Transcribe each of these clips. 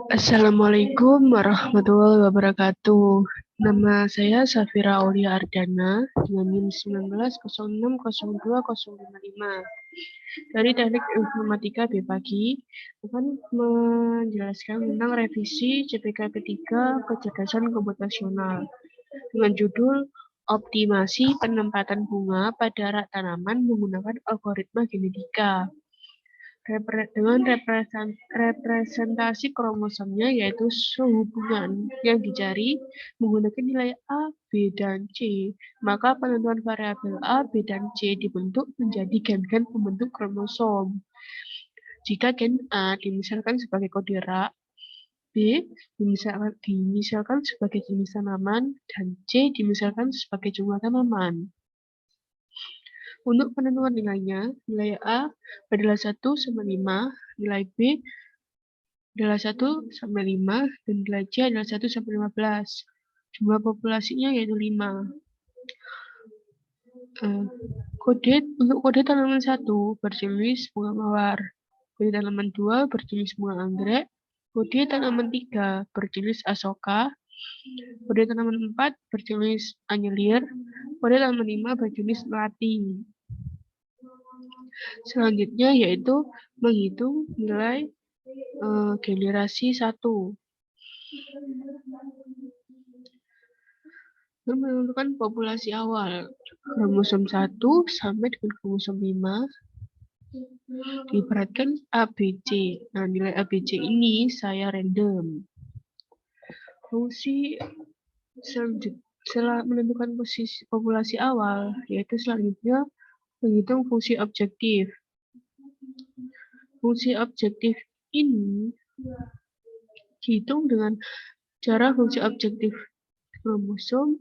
Assalamualaikum warahmatullahi wabarakatuh. Nama saya Safira Aulia Ardana dengan NIM 1906020555 dari Teknik Informatika BPAGI akan menjelaskan tentang revisi CPK ketiga kecerdasan komputasional dengan judul Optimasi penempatan bunga pada rak tanaman menggunakan algoritma genetika. Dengan representasi kromosomnya yaitu sehubungan yang dicari menggunakan nilai A, B, dan C, maka penentuan variabel A, B, dan C dibentuk menjadi gen-gen pembentuk kromosom. Jika gen A dimisalkan sebagai kode rak, B dimisalkan sebagai jenis tanaman, dan C dimisalkan sebagai jumlah tanaman. Untuk penentuan nilainya, nilai A adalah 1 sama 5, nilai B adalah 1 sampai 5, dan nilai C adalah 1 sampai 15. Jumlah populasinya yaitu 5. Untuk kode tanaman 1 berjenis bunga mawar, kode tanaman 2 berjenis bunga anggrek, kode tanaman 3 berjenis asoka, kode tanaman 4 berjenis anyelir, kode tanaman 5 berjenis melati. Selanjutnya yaitu menghitung nilai generasi 1. Menentukan populasi awal kromosom 1 sampai dengan kromosom 5 diibaratkan ABC. Nah, nilai ABC ini saya random. Fungsi setelah menentukan posisi populasi awal, yaitu selanjutnya menghitung fungsi objektif. Fungsi objektif ini dihitung dengan cara fungsi objektif kromosom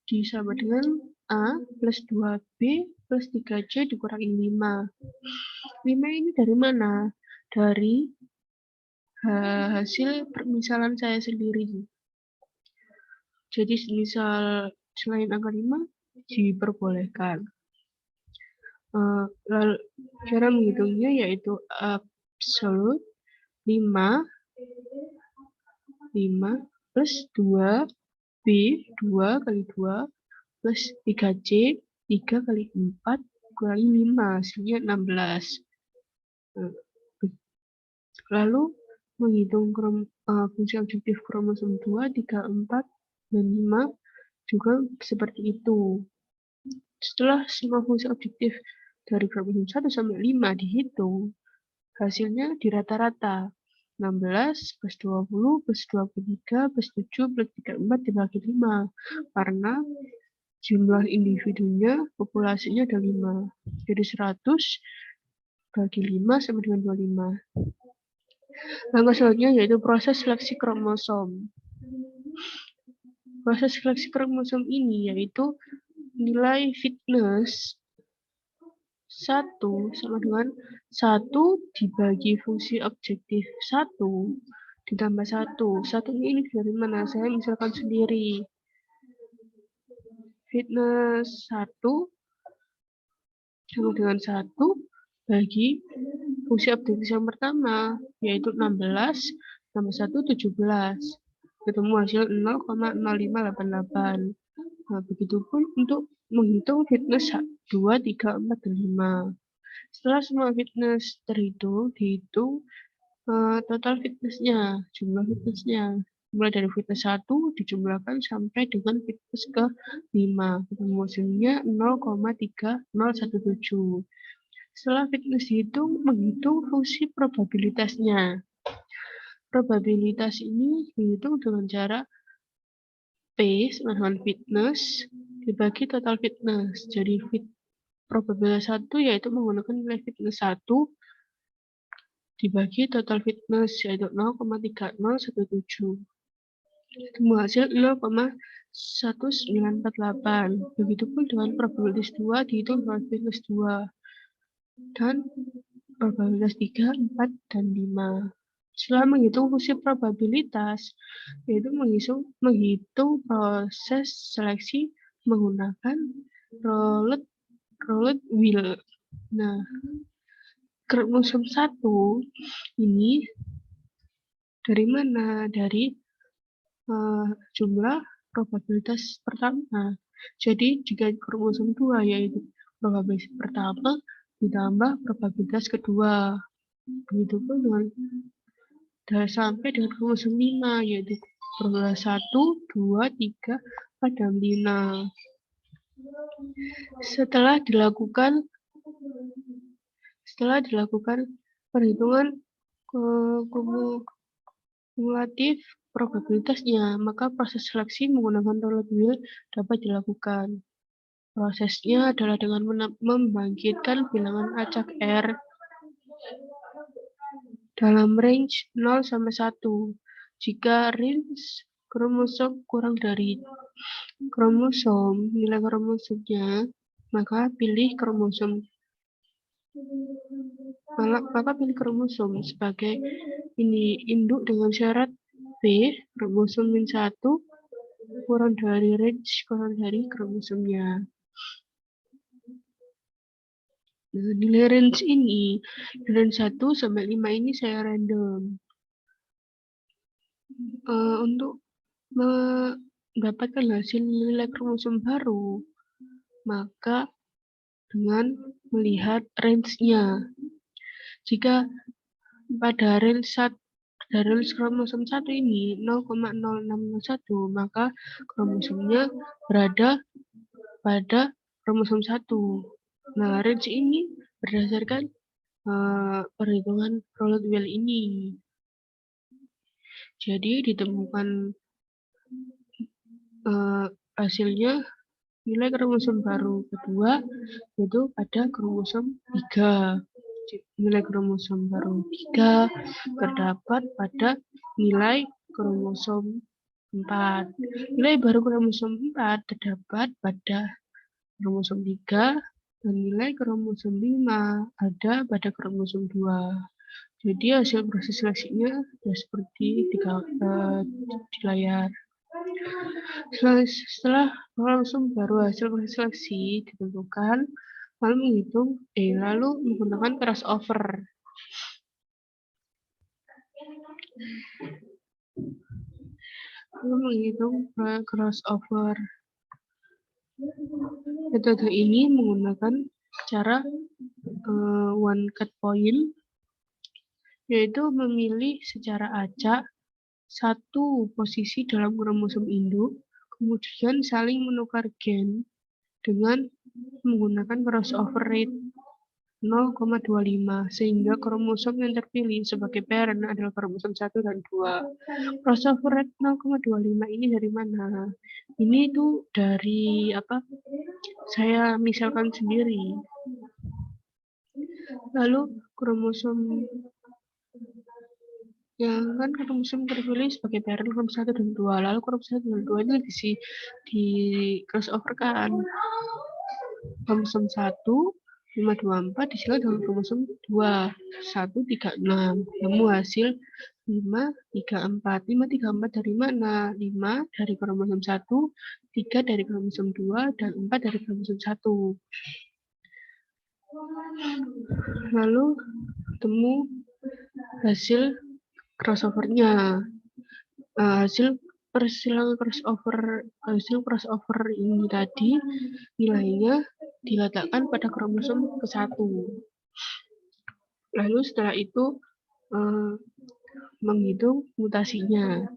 disama dengan A plus 2B plus 3C dikurangi 5. 5 ini dari mana? Dari hasil permisalan saya sendiri. Jadi misal selain angka 5 diperbolehkan. Lalu cara menghitungnya yaitu absolut 5 plus 2B 2 kali 2 plus 3C 3 kali 4 kurangi 5 hasilnya 16. Lalu menghitung fungsi objektif kromosom 2, 3, 4, dan 5 juga seperti itu. Setelah semua fungsi objektif dari kromosom 1 sampai 5 dihitung, hasilnya dirata-rata. 16 plus 20 plus 23 plus 7 plus 34 dibagi 5. Karena jumlah individunya, populasinya ada 5. Jadi 100 bagi 5 sama dengan 25. Langkah selanjutnya yaitu proses seleksi kromosom. Proses seleksi kromosom ini yaitu nilai fitness 1 sama dengan 1 dibagi fungsi objektif 1 ditambah 1. 1 ini dari mana? Saya misalkan sendiri. Fitness 1 sama dengan 1 bagi fungsi objektif yang pertama, yaitu 16 tambah 1, 17. Ketemu hasil 0,0588. Nah, begitupun untuk menghitung fitness 2, 3, 4, dan 5. Setelah semua fitness terhitung, dihitung total fitnessnya, jumlah fitnessnya. Mulai dari fitness 1 dijumlahkan sampai dengan fitness ke 5. Ketemu hasilnya 0,3017. Setelah fitness dihitung, menghitung fungsi probabilitasnya. Probabilitas ini dihitung dengan cara P sama dengan fitness dibagi total fitness. Jadi probabilitas 1 yaitu menggunakan nilai fitness 1 dibagi total fitness yaitu 0,3017. Ketemu hasil 0,1948. Begitupun dengan probabilitas 2 dihitung dengan fitness 2 dan probabilitas 3, 4, dan 5. Setelah menghitung fungsi probabilitas, yaitu menghitung proses seleksi menggunakan roulette wheel. Nah, kromosom 1 ini dari mana? Dari jumlah probabilitas pertama. Jadi jika kromosom 2 yaitu probabilitas pertama ditambah probabilitas kedua. Begitupun dengan sampai dengan kromosom 5 yaitu probabilitas 1, 2, 3, 4, dan 5. Setelah dilakukan perhitungan kumulatif probabilitasnya, maka proses seleksi menggunakan roulette wheel dapat dilakukan. Prosesnya adalah dengan membangkitkan bilangan acak R dalam range 0 sampai 1. Jika range kromosom kurang dari nilai kromosomnya, maka pilih kromosom sebagai induk dengan syarat B, kromosom -1 kurang dari kromosomnya. Nah, nilai range 1 sampai 5 ini saya random. Untuk mendapatkan hasil nilai kromosom baru, maka dengan melihat range-nya. Jika pada range kromosom 1 ini 0,0601, maka kromosomnya berada pada kromosom 1. Nah, range ini berdasarkan perhitungan roulette wheel ini. Jadi ditemukan hasilnya nilai kromosom baru kedua yaitu pada kromosom 3. Nilai kromosom baru 3 terdapat pada nilai kromosom 4. Nilai baru kromosom 4 terdapat pada kromosom 3 dan nilai kromosom 5 ada pada kromosom 2. Jadi hasil proses seleksinya seperti di layar. Setelah kromosom baru hasil proses seleksi ditentukan, lalu menggunakan crossover. Lalu menghitung crossover. Metode ini menggunakan cara one cut point, yaitu memilih secara acak satu posisi dalam kromosom induk, kemudian saling menukar gen dengan menggunakan crossover rate 0,25 sehingga kromosom yang terpilih sebagai parent adalah kromosom 1 dan 2. Crossover rate 0,25 ini dari mana? Ini itu dari saya misalkan sendiri. Lalu kromosom terpilih sebagai parent kromosom 1 dan 2. Lalu kromosom 1 dan 2 ini di crossover-kan. Kromosom 1 524 disilang dengan kromosom 2 136. Nemu hasil 534. 534 dari mana? 5 dari kromosom 1, 3 dari kromosom 2, dan 4 dari kromosom 1. Lalu temu hasil crossover-nya. Hasil crossover ini tadi nilainya diletakkan pada kromosom ke-1. Lalu setelah itu menghitung mutasinya.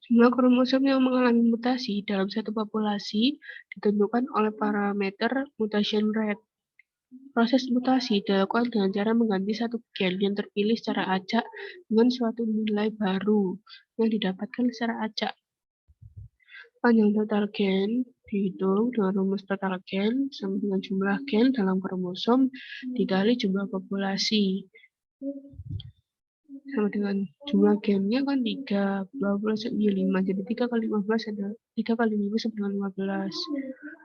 Jumlah kromosom yang mengalami mutasi dalam satu populasi ditentukan oleh parameter mutation rate. Proses mutasi dilakukan dengan cara mengganti satu gen yang terpilih secara acak dengan suatu nilai baru yang didapatkan secara acak. Panjang total gen dihitung dengan rumus total gen sama dengan jumlah gen dalam kromosom dikali jumlah populasi. Sama dengan jumlah gennya kan 3, 12 5, jadi 3 kali 15 adalah 3 kali 5 sama dengan 15.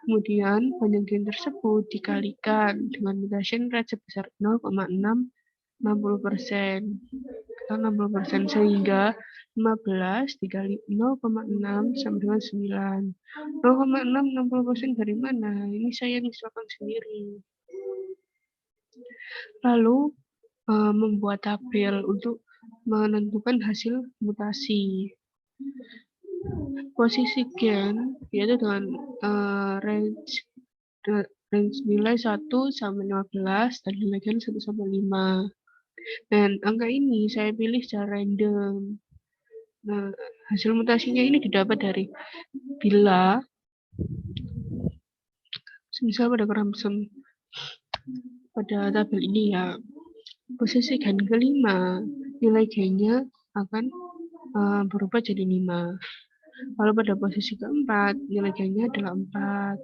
Kemudian panjang gen tersebut dikalikan dengan mutation rate sebesar 0,60% sehingga 15 dikali 0,6 sama dengan 9. 0,6 60% dari mana? Ini saya misalkan sendiri. Lalu membuat tabel untuk menentukan hasil mutasi. Posisi gen yaitu dengan range nilai 1 sampai 15 dan nilai gen 1 sampai 5. Dan angka ini saya pilih secara random. Nah, hasil mutasinya ini didapat dari bila misal pada kromosom pada tabel ini ya, posisi gen kelima nilai gennya akan berubah jadi 5. Lalu pada posisi keempat nilai gennya adalah 4.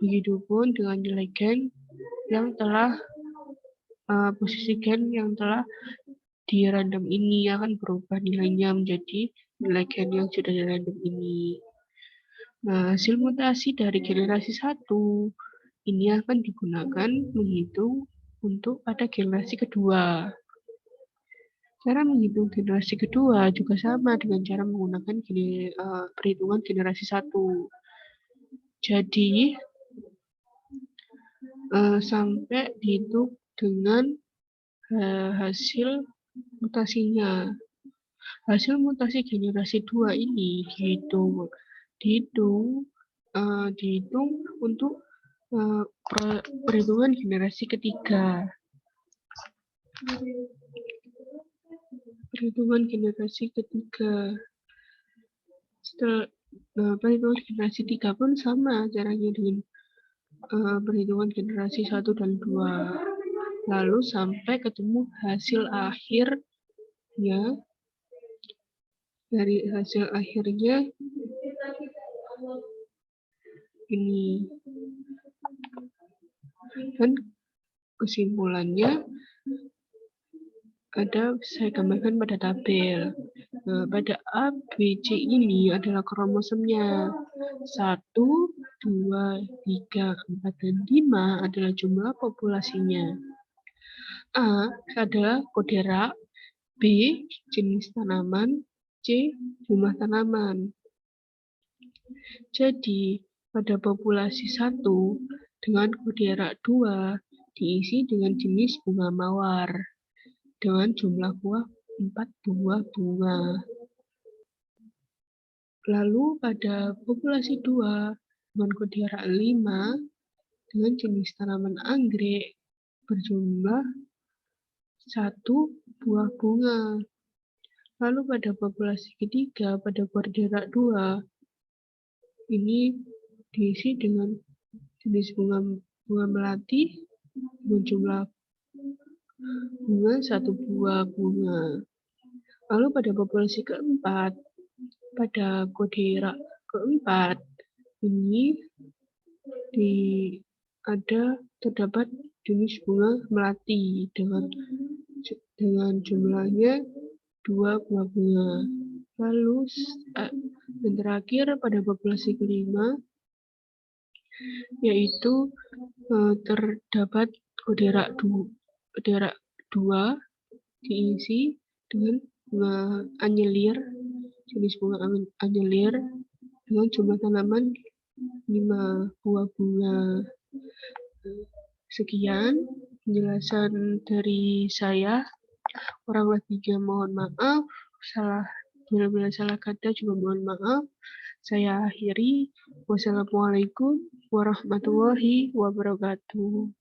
Begitupun dengan nilai gen yang telah posisi gen yang telah di random ini akan berubah nilainya menjadi nilai gen yang sudah di random ini. Nah, hasil mutasi dari generasi 1 ini akan digunakan menghitung untuk pada generasi kedua. Cara menghitung generasi kedua juga sama dengan cara menggunakan perhitungan generasi 1. Jadi, sampai dihitung dengan hasil mutasinya. Hasil mutasi generasi 2 ini dihitung untuk perhitungan generasi ketiga. Perhitungan generasi ketiga. Setelah perhitungan generasi 3 pun sama caranya dengan perhitungan generasi 1 dan 2. Lalu sampai ketemu hasil akhirnya. Dari hasil akhirnya ini, dan kesimpulannya saya gambarkan pada tabel. Nah, pada A, B, C ini adalah kromosomnya. 1, 2, 3, 4, dan 5 adalah jumlah populasinya. A adalah kode rak, B jenis tanaman, C jumlah tanaman. Jadi, pada populasi 1 dengan kode rak 2 diisi dengan jenis bunga mawar dengan jumlah buah 4 buah bunga. Lalu pada populasi 2 dengan kode rak 5 dengan jenis tanaman anggrek berjumlah 1 buah bunga. Lalu pada populasi ketiga pada kode rak 2 ini diisi dengan jenis bunga melati dengan jumlah bunga 1 buah bunga. Lalu pada populasi keempat pada kode rak keempat ini terdapat jenis bunga melati dengan jumlahnya 2 buah bunga. Lalu yang terakhir pada populasi kelima yaitu terdapat kode rak 2 diisi dengan bunga anyelir, jenis bunga anyelir dengan jumlah tanaman 5 buah bunga. Sekian penjelasan dari saya. Kurang lebihnya mohon maaf. Bila salah kata juga mohon maaf. Saya akhiri. Wassalamualaikum warahmatullahi wabarakatuh.